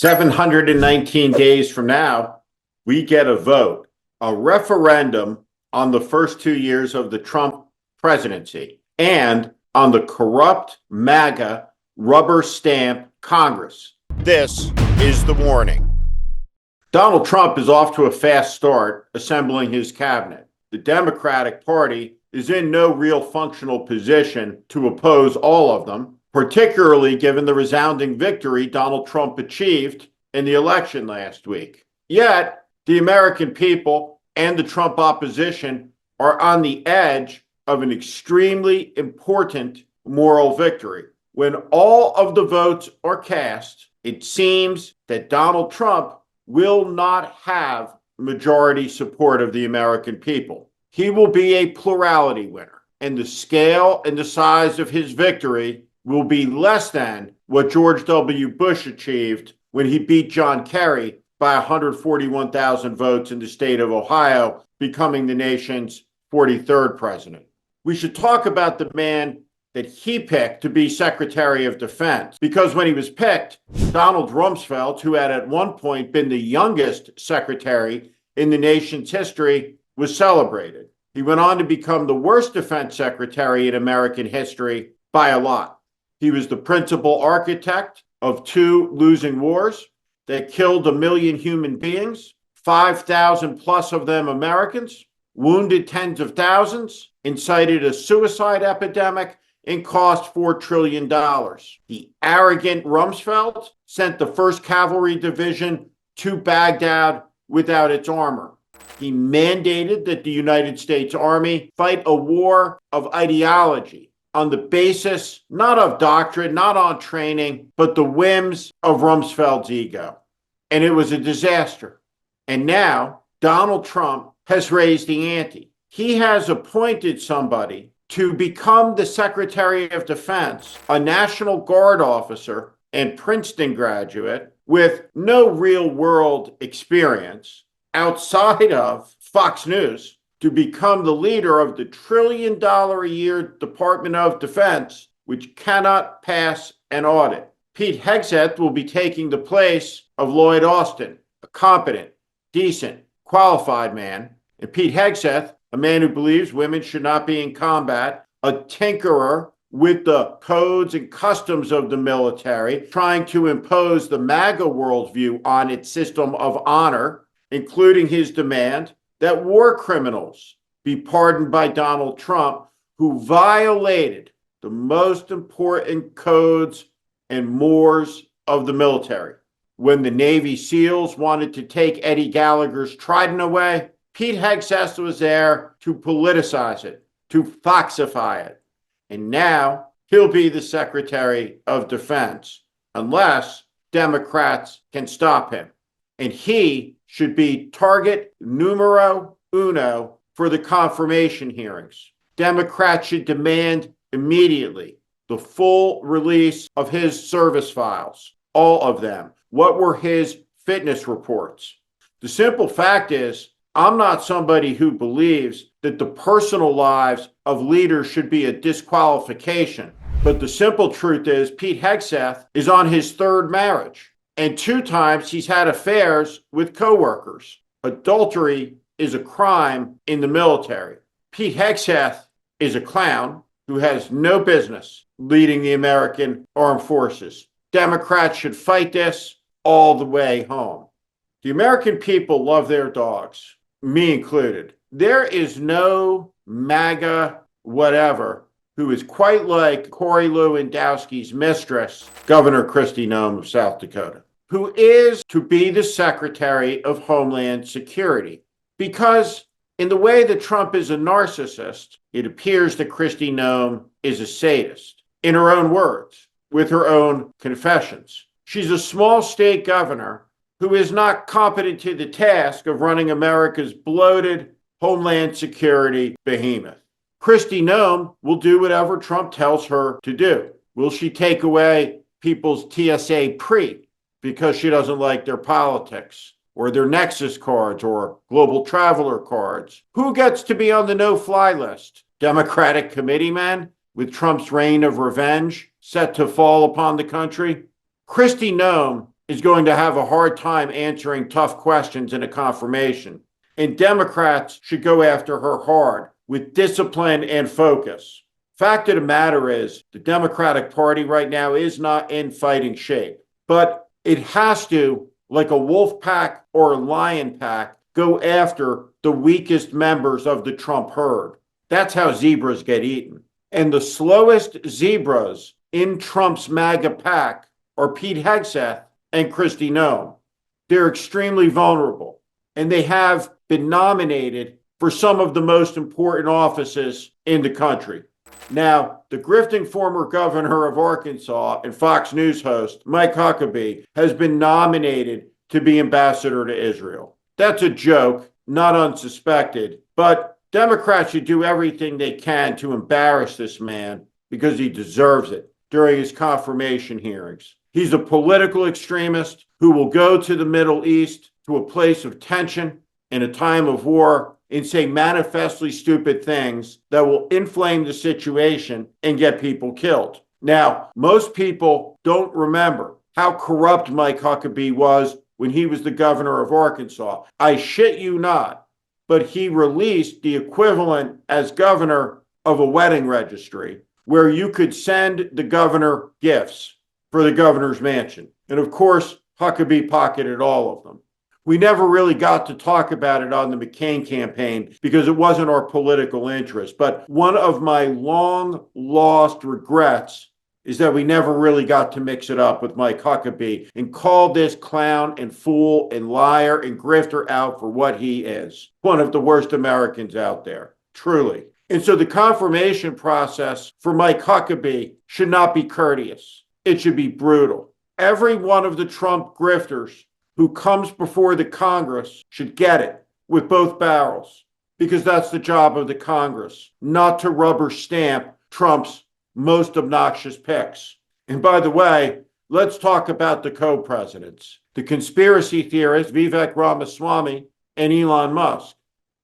719 days from now, we get a vote, a referendum on the first 2 years of the Trump presidency and on the corrupt MAGA rubber stamp Congress. This is the warning. Donald Trump is off to a fast start assembling his cabinet. The Democratic Party is in no real functional position to oppose all of them, particularly given the resounding victory Donald Trump achieved in the election last week. Yet, the American people and the Trump opposition are on the edge of an extremely important moral victory. When all of the votes are cast, it seems that Donald Trump will not have majority support of the American people. He will be a plurality winner, and the scale and the size of his victory will be less than what George W. Bush achieved when he beat John Kerry by 141,000 votes in the state of Ohio, becoming the nation's 43rd president. We should talk about the man that he picked to be Secretary of Defense, because when he was picked, Donald Rumsfeld, who had at one point been the youngest secretary in the nation's history, was celebrated. He went on to become the worst defense secretary in American history by a lot. He was the principal architect of 2 losing wars that killed 1 million human beings, 5,000 plus of them Americans, wounded tens of thousands, incited a suicide epidemic, and cost $4 trillion. The arrogant Rumsfeld sent the 1st Cavalry Division to Baghdad without its armor. He mandated that the United States Army fight a war of ideology on the basis not of doctrine, not on training, but the whims of Rumsfeld's ego. And it was a disaster. And now Donald Trump has raised the ante. He has appointed somebody to become the Secretary of Defense, a National Guard officer and Princeton graduate with no real-world experience outside of Fox News, to become the leader of the $1 trillion a year Department of Defense, which cannot pass an audit. Pete Hegseth will be taking the place of Lloyd Austin, a competent, decent, qualified man. And Pete Hegseth, a man who believes women should not be in combat, a tinkerer with the codes and customs of the military, trying to impose the MAGA worldview on its system of honor, including his demand that war criminals be pardoned by Donald Trump, who violated the most important codes and mores of the military. When the Navy SEALs wanted to take Eddie Gallagher's trident away, Pete Hegseth was there to politicize it, to foxify it. And now he'll be the Secretary of Defense, unless Democrats can stop him. And he should be target numero uno for the confirmation hearings. Democrats should demand immediately the full release of his service files, all of them. What were his fitness reports? The simple fact is, I'm not somebody who believes that the personal lives of leaders should be a disqualification. But the simple truth is, Pete Hegseth is on his 3rd marriage. And 2 times he's had affairs with coworkers. Adultery is a crime in the military. Pete Hegseth is a clown who has no business leading the American armed forces. Democrats should fight this all the way home. The American people love their dogs, me included. There is no MAGA whatever who is quite like Corey Lewandowski's mistress, Governor Kristi Noem of South Dakota, who is to be the Secretary of Homeland Security. Because in the way that Trump is a narcissist, it appears that Kristi Noem is a sadist. In her own words, with her own confessions. She's a small state governor who is not competent to the task of running America's bloated Homeland Security behemoth. Kristi Noem will do whatever Trump tells her to do. Will she take away people's TSA pre because she doesn't like their politics, or their Nexus cards, or global traveler cards? Who gets to be on the no-fly list? Democratic committeemen with Trump's reign of revenge set to fall upon the country? Kristi Noem is going to have a hard time answering tough questions in a confirmation. And Democrats should go after her hard with discipline and focus. Fact of the matter is, the Democratic Party right now is not in fighting shape, but it has to, like a wolf pack or a lion pack, go after the weakest members of the Trump herd. That's how zebras get eaten. And the slowest zebras in Trump's MAGA pack are Pete Hegseth and Kristi Noem. They're extremely vulnerable, and they have been nominated for some of the most important offices in the country. Now, the grifting former governor of Arkansas and Fox News host, Mike Huckabee, has been nominated to be ambassador to Israel. That's a joke, not unsuspected, but Democrats should do everything they can to embarrass this man because he deserves it during his confirmation hearings. He's a political extremist who will go to the Middle East, to a place of tension in a time of war, and say manifestly stupid things that will inflame the situation and get people killed. Now, most people don't remember how corrupt Mike Huckabee was when he was the governor of Arkansas. I shit you not, but he released the equivalent as governor of a wedding registry where you could send the governor gifts for the governor's mansion. And of course, Huckabee pocketed all of them. We never really got to talk about it on the McCain campaign because it wasn't our political interest. But one of my long lost regrets is that we never really got to mix it up with Mike Huckabee and call this clown and fool and liar and grifter out for what he is. One of the worst Americans out there, truly. And so the confirmation process for Mike Huckabee should not be courteous. It should be brutal. Every one of the Trump grifters who comes before the Congress should get it with both barrels, because that's the job of the Congress, not to rubber stamp Trump's most obnoxious picks. And by the way, let's talk about the co-presidents, the conspiracy theorists Vivek Ramaswamy and Elon Musk.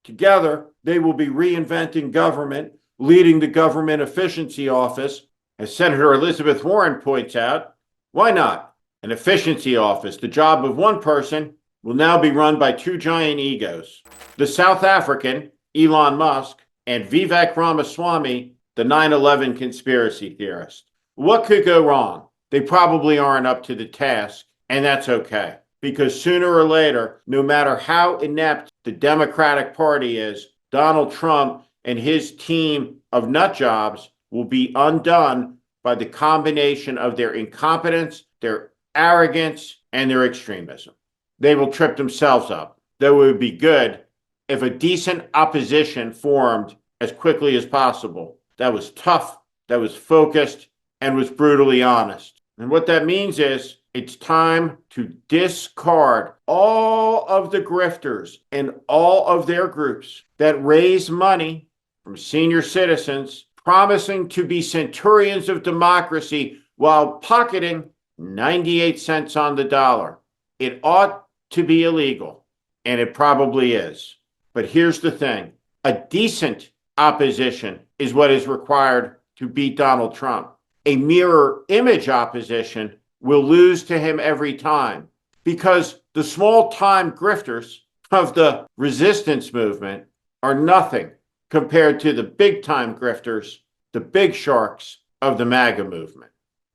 Together, they will be reinventing government, leading the Government Efficiency Office. As Senator Elizabeth Warren points out, why not? An efficiency office, the job of one person, will now be run by two giant egos. The South African, Elon Musk, and Vivek Ramaswamy, the 9/11 conspiracy theorist. What could go wrong? They probably aren't up to the task, and that's okay. Because sooner or later, no matter how inept the Democratic Party is, Donald Trump and his team of nut jobs will be undone by the combination of their incompetence, their arrogance, and their extremism. They will trip themselves up. Though it would be good if a decent opposition formed as quickly as possible. That was tough, that was focused, and was brutally honest. And what that means is it's time to discard all of the grifters and all of their groups that raise money from senior citizens promising to be centurions of democracy while pocketing 98 cents on the dollar. It ought to be illegal, and it probably is. But here's the thing. A decent opposition is what is required to beat Donald Trump. A mirror image opposition will lose to him every time because the small-time grifters of the resistance movement are nothing compared to the big-time grifters, the big sharks of the MAGA movement.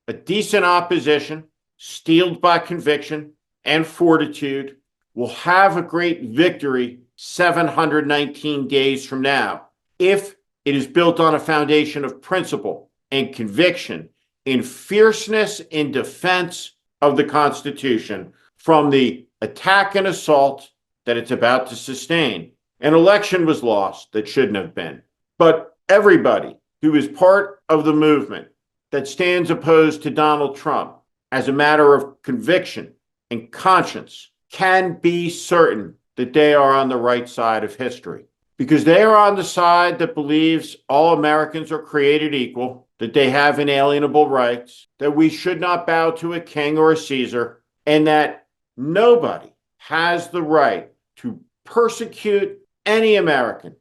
A decent opposition, steeled by conviction and fortitude, will have a great victory 719 days from now if it is built on a foundation of principle and conviction in fierceness in defense of the Constitution from the attack and assault that it's about to sustain. An election was lost that shouldn't have been. But everybody who is part of the movement that stands opposed to Donald Trump as a matter of conviction and conscience can be certain that they are on the right side of history, because they are on the side that believes all Americans are created equal, that they have inalienable rights, that we should not bow to a king or a Caesar, and that nobody has the right to persecute any American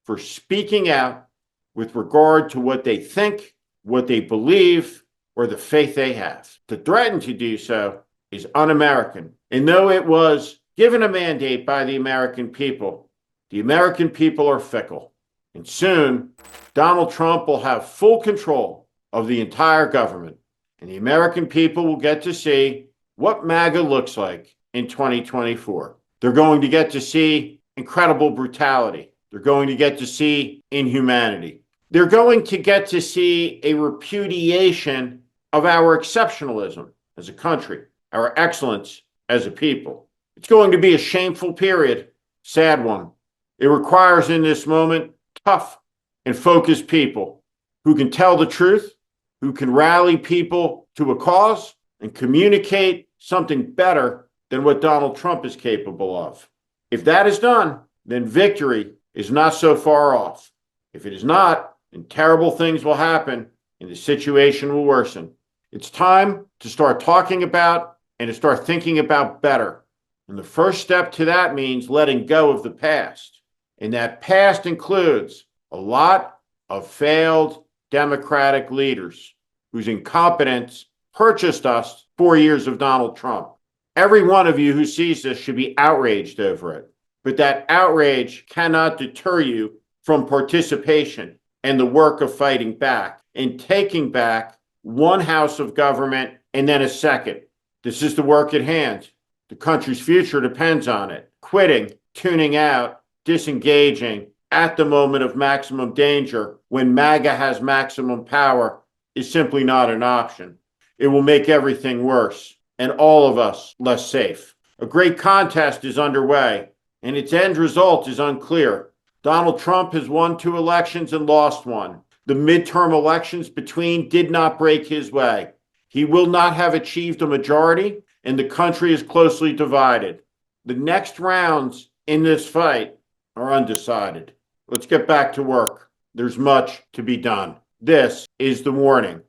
for speaking out with regard to what they think, what they believe, or the faith they have. To threaten to do so is un-American. And though it was given a mandate by the American people are fickle. And soon, Donald Trump will have full control of the entire government. And the American people will get to see what MAGA looks like in 2024. They're going to get to see incredible brutality. They're going to get to see inhumanity. They're going to get to see a repudiation of our exceptionalism as a country, our excellence as a people. It's going to be a shameful period, sad one. It requires in this moment tough and focused people who can tell the truth, who can rally people to a cause and communicate something better than what Donald Trump is capable of. If that is done, then victory is not so far off. If it is not, then terrible things will happen and the situation will worsen. It's time to start talking about and to start thinking about better. And the first step to that means letting go of the past. And that past includes a lot of failed Democratic leaders whose incompetence purchased us 4 years of Donald Trump. Every one of you who sees this should be outraged over it. But that outrage cannot deter you from participation and the work of fighting back and taking back one house of government and then a second. This is the work at hand. The country's future depends on it. Quitting, tuning out, disengaging at the moment of maximum danger when MAGA has maximum power is simply not an option. It will make everything worse and all of us less safe. A great contest is underway and its end result is unclear. Donald Trump has won 2 elections and lost one. The midterm elections between did not break his way. He will not have achieved a majority, and the country is closely divided. The next rounds in this fight are undecided. Let's get back to work. There's much to be done. This is The Warning.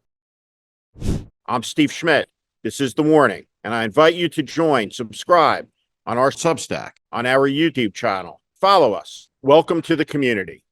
I'm Steve Schmidt. This is The Warning, and I invite you to subscribe on our Substack, on our YouTube channel. Follow us. Welcome to the community.